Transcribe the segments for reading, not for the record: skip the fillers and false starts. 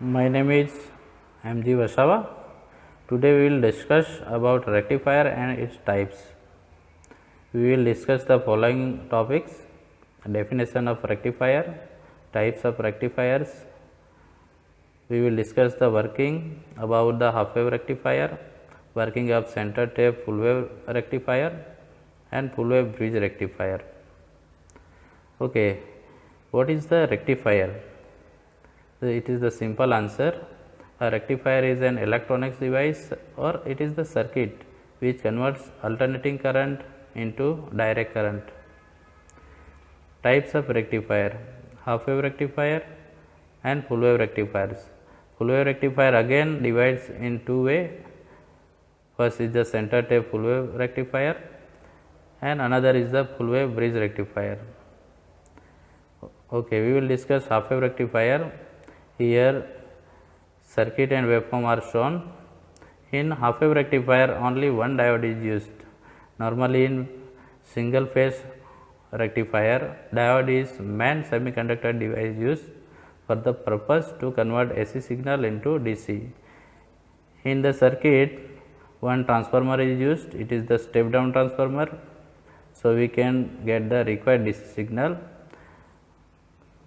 My name is MG Vasava. Today we will discuss about rectifier and its types. We will discuss the following topics: definition of rectifier, types of rectifiers. We will discuss the working about the half wave rectifier, working of center tape full wave rectifier and full wave bridge rectifier. Okay, what is the rectifier? It is the simple answer. A rectifier is an electronics device, or it is the circuit which converts alternating current into direct current. Types of rectifier: half wave rectifier and full wave rectifiers. Full wave rectifier again divides in two ways. First is the center tape full wave rectifier and another is the full wave bridge rectifier. Okay, we will discuss half wave rectifier. Here circuit and waveform are shown. In half wave rectifier only one diode is used. Normally in single phase rectifier, diode is main semiconductor device used for the purpose to convert AC signal into DC. In the circuit, one transformer is used. It is the step down transformer, so we can get the required DC signal.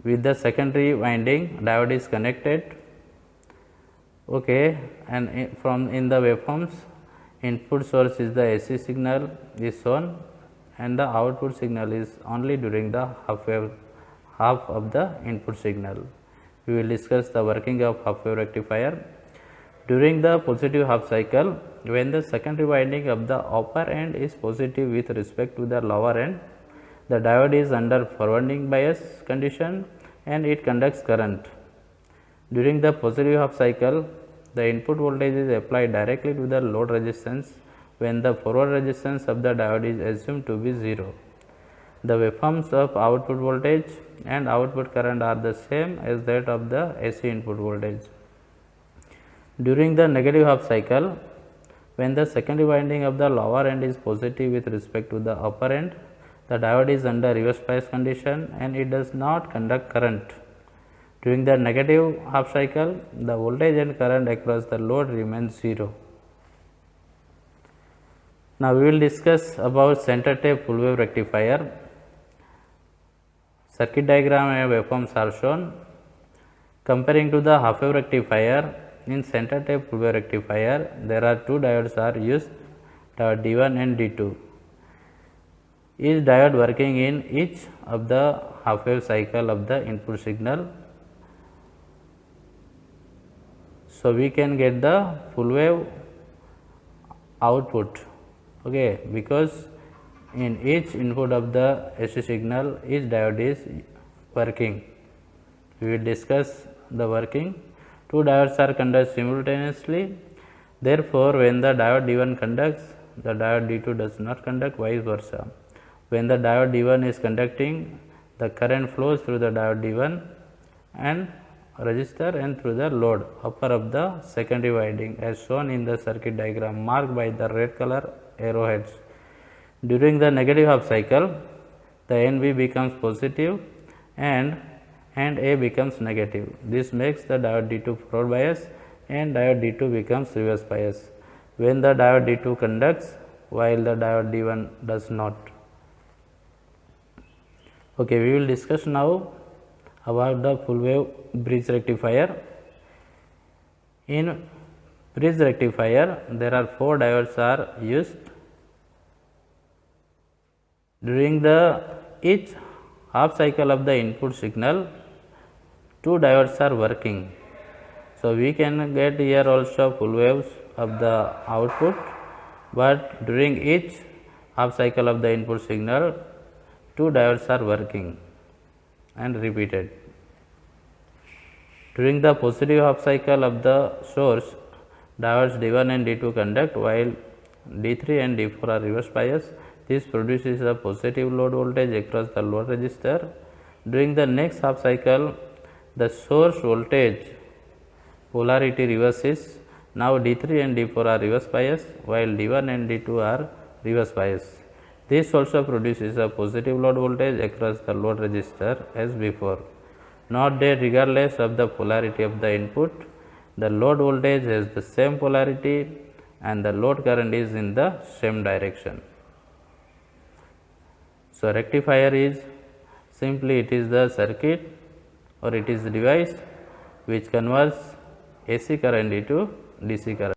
With the secondary winding, diode is connected. Okay, and from in the waveforms, input source is the AC signal is shown and the output signal is only during the half of the input signal. We will discuss the working of half wave rectifier. During the positive half cycle, when the secondary winding of the upper end is positive with respect to the lower end, the diode is under forwarding bias condition and it conducts current. During the positive half cycle, the input voltage is applied directly to the load resistance when the forward resistance of the diode is assumed to be 0. The waveforms of output voltage and output current are the same as that of the AC input voltage. During the negative half cycle, when the secondary winding of the lower end is positive with respect to the upper end, the diode is under reverse bias condition and it does not conduct current. During the negative half cycle, the voltage and current across the load remains 0. Now we will discuss about center tape full wave rectifier. Circuit diagram and waveforms are shown. Comparing to the half wave rectifier, in center tape full wave rectifier, there are two diodes are used, diode D1 and D2. Each diode working in each of the half wave cycle of the input signal. So we can get the full wave output, okay, because in each input of the AC signal, each diode is working. We will discuss the working. Two diodes are conducted simultaneously. Therefore, when the diode D1 conducts, the diode D2 does not conduct, vice versa. When the diode D1 is conducting, the current flows through the diode D1 and resistor and through the load upper of the secondary winding as shown in the circuit diagram marked by the red color arrowheads. During the negative half cycle, the NB becomes positive and A becomes negative. This makes the diode D2 forward bias and diode D2 becomes reverse bias when the diode D2 conducts while the diode D1 does not. Okay, we will discuss now about the full wave bridge rectifier. In bridge rectifier, there are four diodes are used. During the each half cycle of the input signal, two diodes are working. So we can get here also full waves of the output, but during each half cycle of the input signal, two diodes are working and repeated. During the positive half cycle of the source, diodes D1 and D2 conduct while D3 and D4 are reverse bias. This produces a positive load voltage across the load resistor. During the next half cycle, the source voltage polarity reverses. Now D3 and D4 are reverse bias while D1 and D2 are reverse bias. This also produces a positive load voltage across the load resistor as before. Note that regardless of the polarity of the input, the load voltage has the same polarity and the load current is in the same direction. So, rectifier is simply it is the circuit or it is the device which converts AC current into DC current.